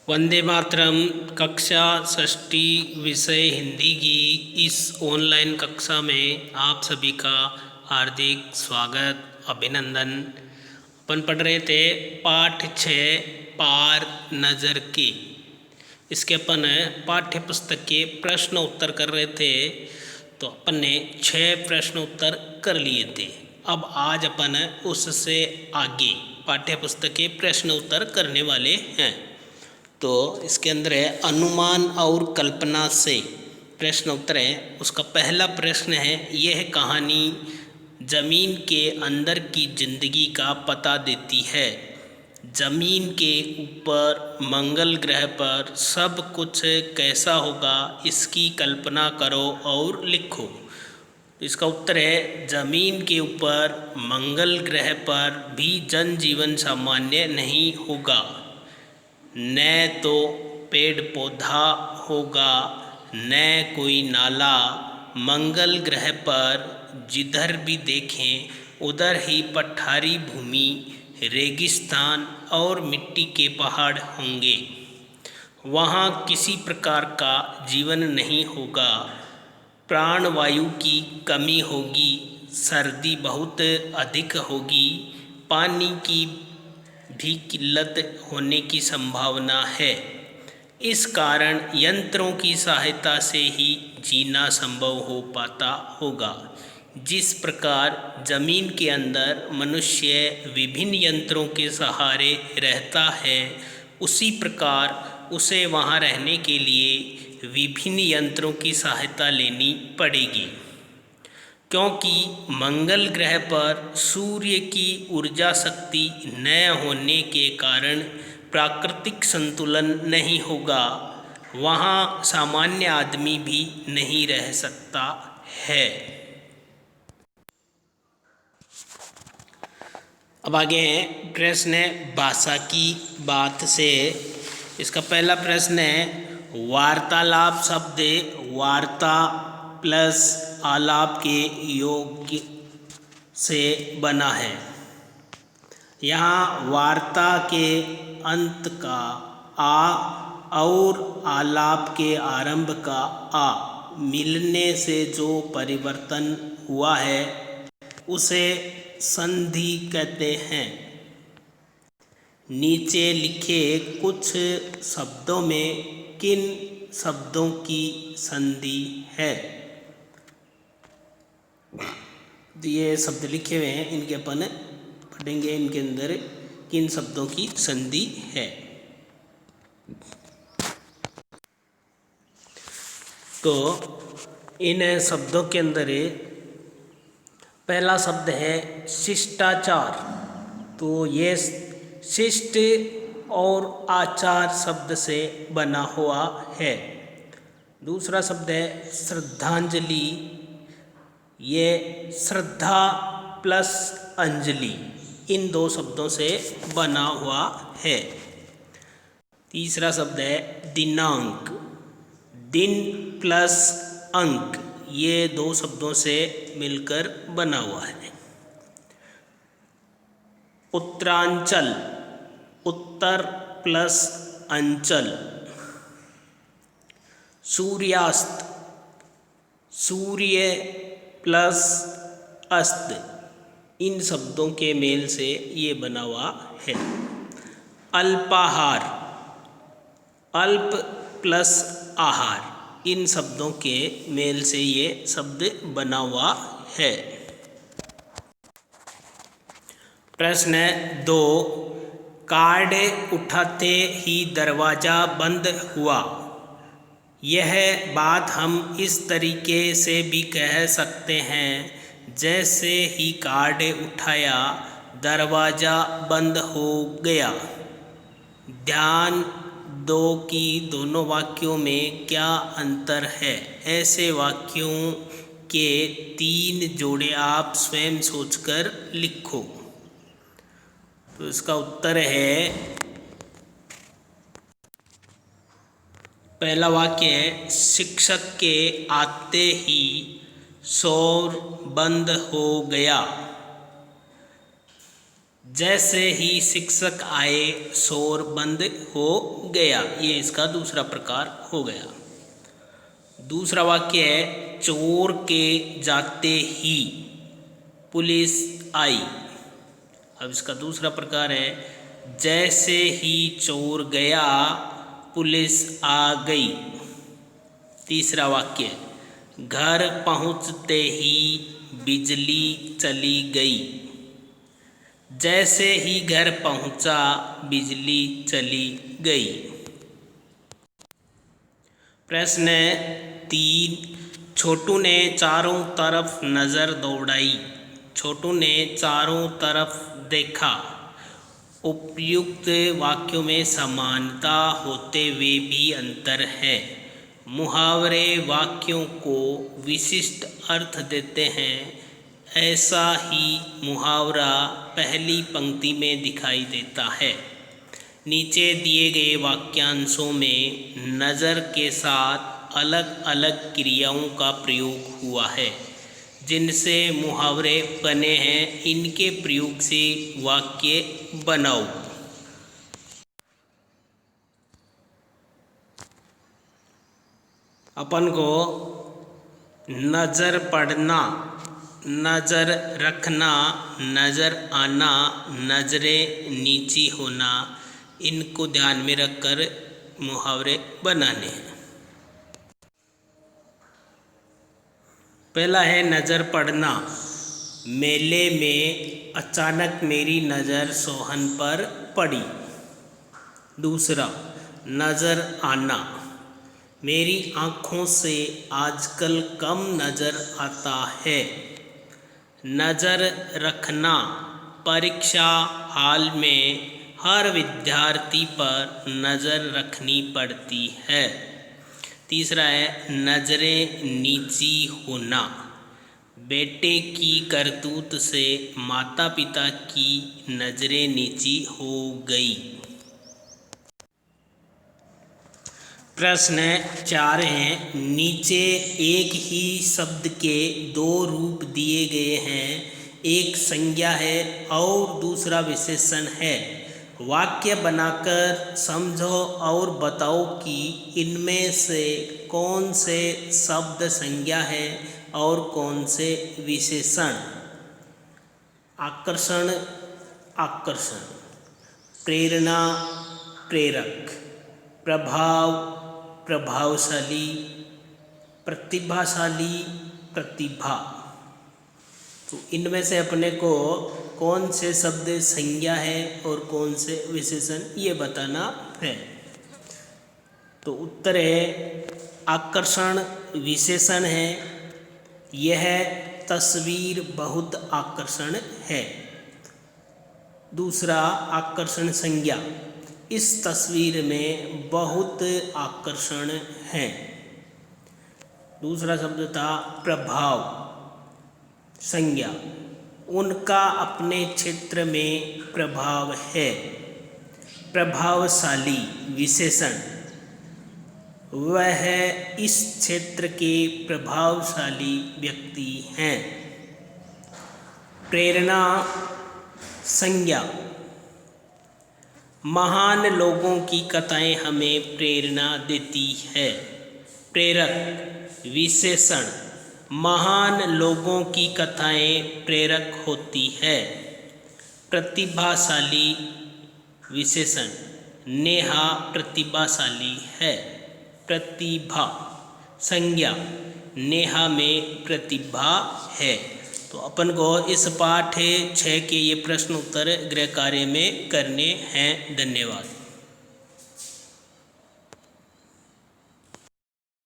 वंदे मातरम। कक्षा षष्ठी विषय हिंदी की इस ऑनलाइन कक्षा में आप सभी का हार्दिक स्वागत अभिनंदन। अपन पढ़ रहे थे पाठ 6 पार नज़र के। इसके अपन पाठ्य पुस्तक के प्रश्न उत्तर कर रहे थे। तो अपन ने 6 प्रश्न उत्तर कर लिए थे। अब आज अपन उससे आगे पाठ्य पुस्तक के प्रश्न उत्तर करने वाले हैं। तो इसके अंदर है अनुमान और कल्पना से प्रश्न उत्तर है। उसका पहला प्रश्न है, यह कहानी जमीन के अंदर की जिंदगी का पता देती है। जमीन के ऊपर मंगल ग्रह पर सब कुछ कैसा होगा, इसकी कल्पना करो और लिखो। इसका उत्तर है, जमीन के ऊपर मंगल ग्रह पर भी जनजीवन सामान्य नहीं होगा। न तो पेड़ पौधा होगा, न कोई नाला। मंगल ग्रह पर जिधर भी देखें उधर ही पठारी भूमि, रेगिस्तान और मिट्टी के पहाड़ होंगे। वहाँ किसी प्रकार का जीवन नहीं होगा। प्राणवायु की कमी होगी, सर्दी बहुत अधिक होगी, पानी की भी किल्लत होने की संभावना है। इस कारण यंत्रों की सहायता से ही जीना संभव हो पाता होगा। जिस प्रकार जमीन के अंदर मनुष्य विभिन्न यंत्रों के सहारे रहता है, उसी प्रकार उसे वहाँ रहने के लिए विभिन्न यंत्रों की सहायता लेनी पड़ेगी। क्योंकि मंगल ग्रह पर सूर्य की ऊर्जा शक्ति न होने के कारण प्राकृतिक संतुलन नहीं होगा। वहाँ सामान्य आदमी भी नहीं रह सकता है। अब आगे है प्रश्न है भाषा की बात से। इसका पहला प्रश्न है, वार्तालाप शब्द वार्ता प्लस आलाप के योग से बना है। यहाँ वार्ता के अंत का आ और आलाप के आरंभ का आ मिलने से जो परिवर्तन हुआ है उसे संधि कहते हैं। नीचे लिखे कुछ शब्दों में किन शब्दों की संधि है? ये शब्द लिखे हुए हैं, इनके अपन पढ़ेंगे। इनके अंदर किन शब्दों की संधि है? तो इन शब्दों के अंदर पहला शब्द है शिष्टाचार। तो ये शिष्ट और आचार शब्द से बना हुआ है। दूसरा शब्द है श्रद्धांजलि। ये श्रद्धा प्लस अंजलि, इन दो शब्दों से बना हुआ है। तीसरा शब्द है दिनांक। दिन प्लस अंक, ये दो शब्दों से मिलकर बना हुआ है। उत्तरांचल, उत्तर प्लस अंचल। सूर्यास्त, सूर्य प्लस अस्त, इन शब्दों के मेल से ये बना हुआ है। अल्पाहार, अल्प प्लस आहार, इन शब्दों के मेल से ये शब्द बना हुआ है। प्रश्न 2, कार्ड उठाते ही दरवाज़ा बंद हुआ। यह बात हम इस तरीके से भी कह सकते हैं, जैसे ही कार्ड उठाया दरवाज़ा बंद हो गया। ध्यान दो कि दोनों वाक्यों में क्या अंतर है। ऐसे वाक्यों के 3 जोड़े आप स्वयं सोचकर लिखो। तो इसका उत्तर है, पहला वाक्य है, शिक्षक के आते ही शोर बंद हो गया। जैसे ही शिक्षक आए शोर बंद हो गया। ये इसका दूसरा प्रकार हो गया। दूसरा वाक्य है चोर के जाते ही पुलिस आई। अब इसका दूसरा प्रकार है जैसे ही चोर गया पुलिस आ गई। तीसरा वाक्य घर पहुंचते ही बिजली चली गई। जैसे ही घर पहुंचा बिजली चली गई। प्रश्न 3, छोटू ने चारों तरफ नज़र दौड़ाई। छोटू ने चारों तरफ देखा। उपयुक्त वाक्यों में समानता होते हुए भी अंतर है। मुहावरे वाक्यों को विशिष्ट अर्थ देते हैं। ऐसा ही मुहावरा पहली पंक्ति में दिखाई देता है। नीचे दिए गए वाक्यांशों में नज़र के साथ अलग अलग क्रियाओं का प्रयोग हुआ है जिनसे मुहावरे बने हैं। इनके प्रयोग से वाक्य बनाओ। अपन को नज़र पड़ना, नज़र रखना, नज़र आना, नज़रें नीची होना, इनको ध्यान में रखकर मुहावरे बनाने हैं। पहला है नज़र पड़ना। मेले में अचानक मेरी नज़र सोहन पर पड़ी। दूसरा नज़र आना। मेरी आँखों से आजकल कम नज़र आता है। नज़र रखना। परीक्षा हाल में हर विद्यार्थी पर नज़र रखनी पड़ती है। तीसरा है नज़रें नीची होना। बेटे की करतूत से माता पिता की नज़रें नीची हो गई। प्रश्न 4 है नीचे एक ही शब्द के दो रूप दिए गए हैं। एक संज्ञा है और दूसरा विशेषण है। वाक्य बनाकर समझो और बताओ कि इनमें से कौन से शब्द संज्ञा है और कौन से विशेषण। आकर्षण, आकर्षण। प्रेरणा, प्रेरक। प्रभाव, प्रभावशाली। प्रतिभाशाली, प्रतिभा। तो इनमें से अपने को कौन से शब्द संज्ञा है और कौन से विशेषण ये बताना है। तो उत्तर है आकर्षण विशेषण है। यह तस्वीर बहुत आकर्षण है। दूसरा आकर्षण संज्ञा। इस तस्वीर में बहुत आकर्षण है। दूसरा शब्द था प्रभाव संज्ञा। उनका अपने क्षेत्र में प्रभाव है। प्रभावशाली विशेषण। वह इस क्षेत्र के प्रभावशाली व्यक्ति हैं। प्रेरणा संज्ञा। महान लोगों की कथाएं हमें प्रेरणा देती है। प्रेरक विशेषण। महान लोगों की कथाएं प्रेरक होती है। प्रतिभाशाली विशेषण। नेहा प्रतिभाशाली है। प्रतिभा संज्ञा। नेहा में प्रतिभा है। तो अपन को इस पाठ 6 के ये प्रश्न उत्तर गृह कार्य में करने हैं। धन्यवाद।